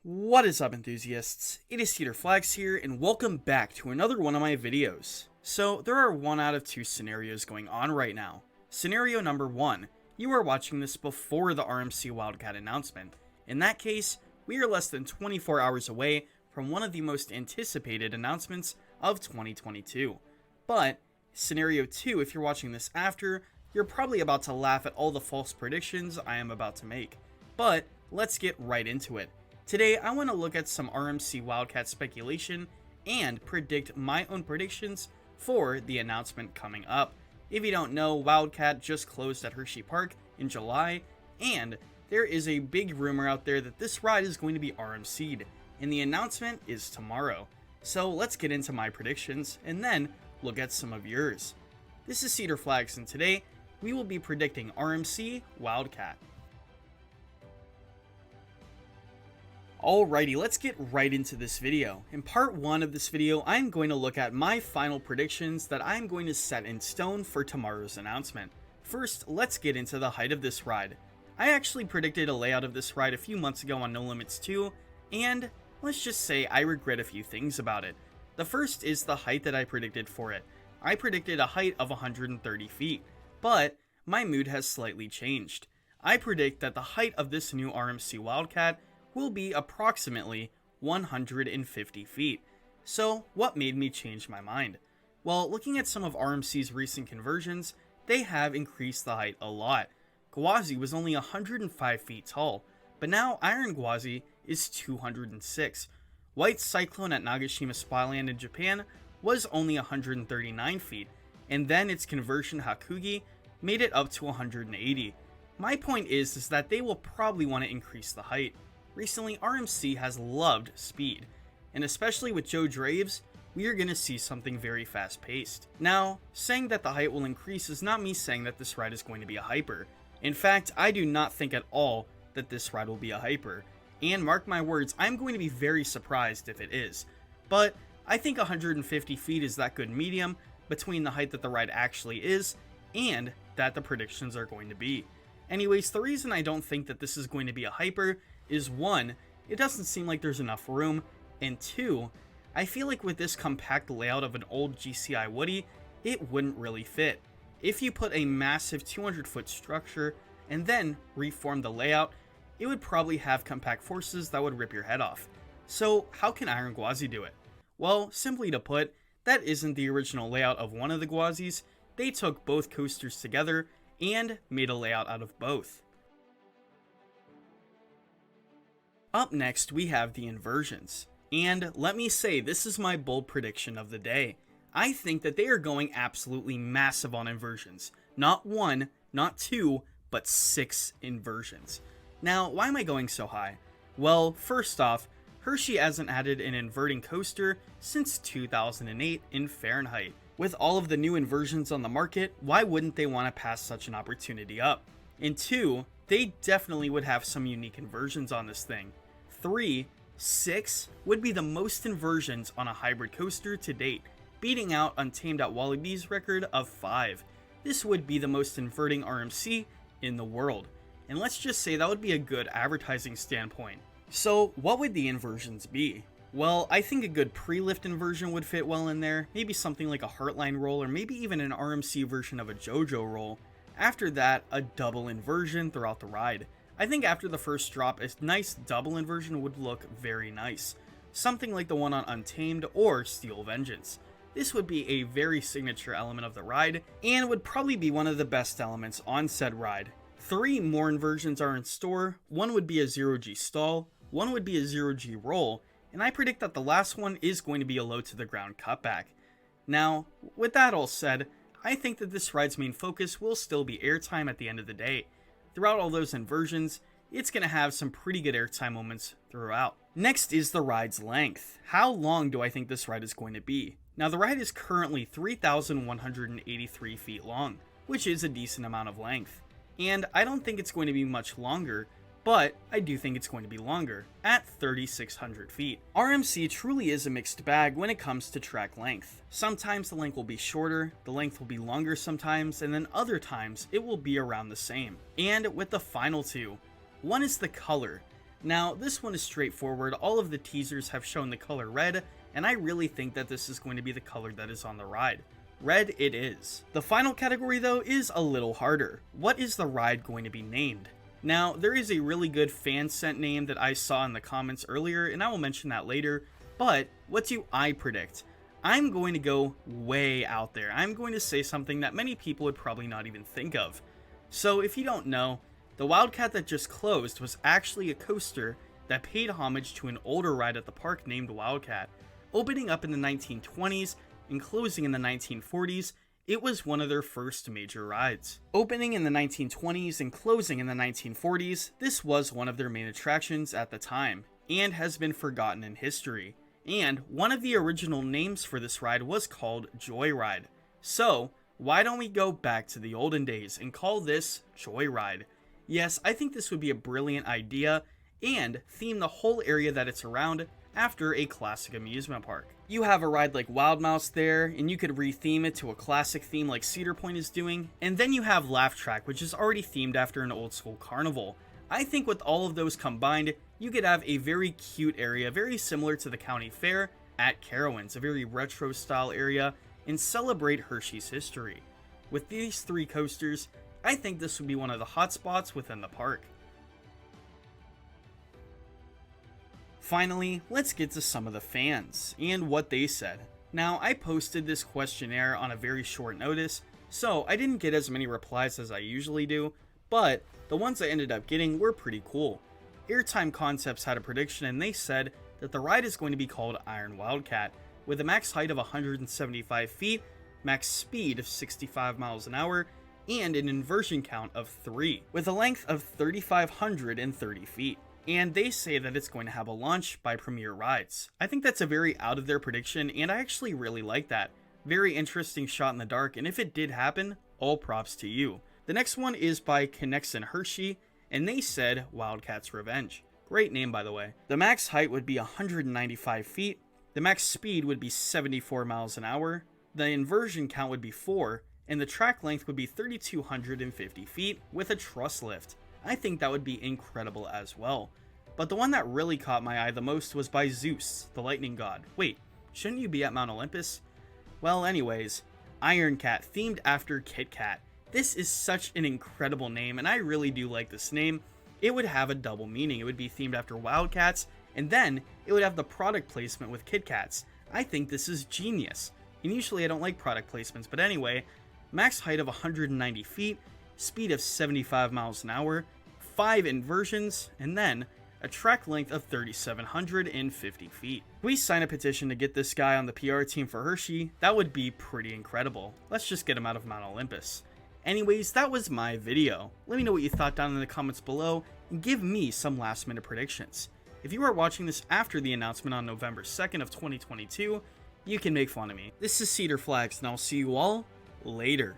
What is up, enthusiasts? It is CedarFlags here, and welcome back to another one of my videos. So, there are 1 out of 2 scenarios going on right now. Scenario number 1, you are watching this before the RMC Wildcat announcement. In that case, we are less than 24 hours away from one of the most anticipated announcements of 2022. But, scenario 2, if you're watching this after, you're probably about to laugh at all the false predictions I am about to make. But, let's get right into it. Today, I want to look at some RMC Wildcat speculation and predict my own predictions for the announcement coming up. If you don't know, Wildcat just closed at Hershey Park in July, and there is a big rumor out there that this ride is going to be RMC'd, and the announcement is tomorrow. So let's get into my predictions, and then look at some of yours. This is CedarFlags, and today, we will be predicting RMC Wildcat. Alrighty, let's get right into this video. In part 1 of this video, I'm going to look at my final predictions that I'm going to set in stone for tomorrow's announcement. First, let's get into the height of this ride. I actually predicted a layout of this ride a few months ago on No Limits 2, and let's just say I regret a few things about it. The first is the height that I predicted for it. I predicted a height of 130 feet, but my mood has slightly changed. I predict that the height of this new RMC Wildcat will be approximately 150 feet. So, what made me change my mind? Well, looking at some of RMC's recent conversions, they have increased the height a lot. Gwazi was only 105 feet tall, but now Iron Gwazi is 206. White Cyclone at Nagashima Spyland in Japan was only 139 feet, and then its conversion Hakugi made it up to 180. My point is that they will probably want to increase the height. Recently, RMC has loved speed, and especially with Joe Draves, we are going to see something very fast-paced. Now, saying that the height will increase is not me saying that this ride is going to be a hyper. In fact, I do not think at all that this ride will be a hyper, and mark my words, I'm going to be very surprised if it is. But I think 150 feet is that good medium between the height that the ride actually is and that the predictions are going to be. Anyways, the reason I don't think that this is going to be a hyper is 1, it doesn't seem like there's enough room, and 2, I feel like with this compact layout of an old GCI Woody, it wouldn't really fit. If you put a massive 200-foot structure and then reform the layout, it would probably have compact forces that would rip your head off. So how can Iron Gwazi do it? Well, simply to put, that isn't the original layout of one of the Gwazis. They took both coasters together and made a layout out of both. Up next, we have the inversions, and let me say, this is my bold prediction of the day. I think that they are going absolutely massive on inversions. Not 1, not 2, but 6 inversions. Now, why am I going so high? Well, first off, Hershey hasn't added an inverting coaster since 2008 in Fahrenheit. With all of the new inversions on the market, why wouldn't they want to pass such an opportunity up? And 2, they definitely would have some unique inversions on this thing. 3, 6 would be the most inversions on a hybrid coaster to date, beating out Untamed at Wallabee's record of 5. This would be the most inverting RMC in the world, and let's just say that would be a good advertising standpoint. So what would the inversions be? Well, I think a good pre-lift inversion would fit well in there, maybe something like a Heartline roll, or maybe even an RMC version of a JoJo roll. After that, a double inversion throughout the ride. I think after the first drop, a nice double inversion would look very nice. Something like the one on Untamed or Steel Vengeance. This would be a very signature element of the ride, and would probably be one of the best elements on said ride. 3 more inversions are in store. One would be a 0G stall, one would be a 0G roll, and I predict that the last one is going to be a low to the ground cutback. Now, with that all said, I think that this ride's main focus will still be airtime at the end of the day. Throughout all those inversions, it's going to have some pretty good airtime moments throughout. Next is the ride's length. How long do I think this ride is going to be? Now, the ride is currently 3,183 feet long, which is a decent amount of length. And I don't think it's going to be much longer, but I do think it's going to be longer, at 3,600 feet. RMC truly is a mixed bag when it comes to track length. Sometimes the length will be shorter, the length will be longer sometimes, and then other times it will be around the same. And with the final 2, one is the color. Now, this one is straightforward. All of the teasers have shown the color red, and I really think that this is going to be the color that is on the ride. Red it is. The final category though is a little harder. What is the ride going to be named? Now, there is a really good fan sent name that I saw in the comments earlier, and I will mention that later, but what do I predict? I'm going to go way out there. I'm going to say something that many people would probably not even think of. So if you don't know, the Wildcat that just closed was actually a coaster that paid homage to an older ride at the park named Wildcat. Opening up in the 1920s and closing in the 1940s, it was one of their first major rides. Opening in the 1920s and closing in the 1940s, this was one of their main attractions at the time, and has been forgotten in history. And one of the original names for this ride was called Joyride. So, why don't we go back to the olden days and call this Joyride? Yes, I think this would be a brilliant idea, and theme the whole area that it's around after a classic amusement park. You have a ride like Wild Mouse there, and you could retheme it to a classic theme like Cedar Point is doing, and then you have Laugh Track, which is already themed after an old school carnival. I think with all of those combined, you could have a very cute area, very similar to the county fair at Carowinds, a very retro style area, and celebrate Hershey's history. With these three coasters, I think this would be one of the hot spots within the park. Finally, let's get to some of the fans and what they said. Now, I posted this questionnaire on a very short notice, so I didn't get as many replies as I usually do, but the ones I ended up getting were pretty cool. Airtime Concepts had a prediction, and they said that the ride is going to be called Iron Wildcat, with a max height of 175 feet, max speed of 65 miles an hour, and an inversion count of 3, with a length of 3,530 feet. And they say that it's going to have a launch by Premier Rides. I think that's a very out of their prediction, and I actually really like that. Very interesting shot in the dark, and if it did happen, all props to you. The next one is by Connexon Hershey, and they said Wildcat's Revenge. Great name, by the way. The max height would be 195 feet, the max speed would be 74 miles an hour, the inversion count would be 4, and the track length would be 3,250 feet with a truss lift. I think that would be incredible as well. But the one that really caught my eye the most was by Zeus, the lightning god. Wait, shouldn't you be at Mount Olympus? Well, anyways, Iron Cat, themed after Kit Kat. This is such an incredible name, and I really do like this name. It would have a double meaning. It would be themed after Wildcats, and then it would have the product placement with Kit Kats. I think this is genius. And usually I don't like product placements, but anyway, max height of 190 feet, speed of 75 miles an hour, 5 inversions, and then a track length of 3,750 feet. We sign a petition to get this guy on the PR team for Hershey. That would be pretty incredible. Let's just get him out of Mount Olympus. Anyways, that was my video. Let me know what you thought down in the comments below, and give me some last minute predictions. If you are watching this after the announcement on November 2nd of 2022, you can make fun of me. This is Cedar Flags, and I'll see you all later.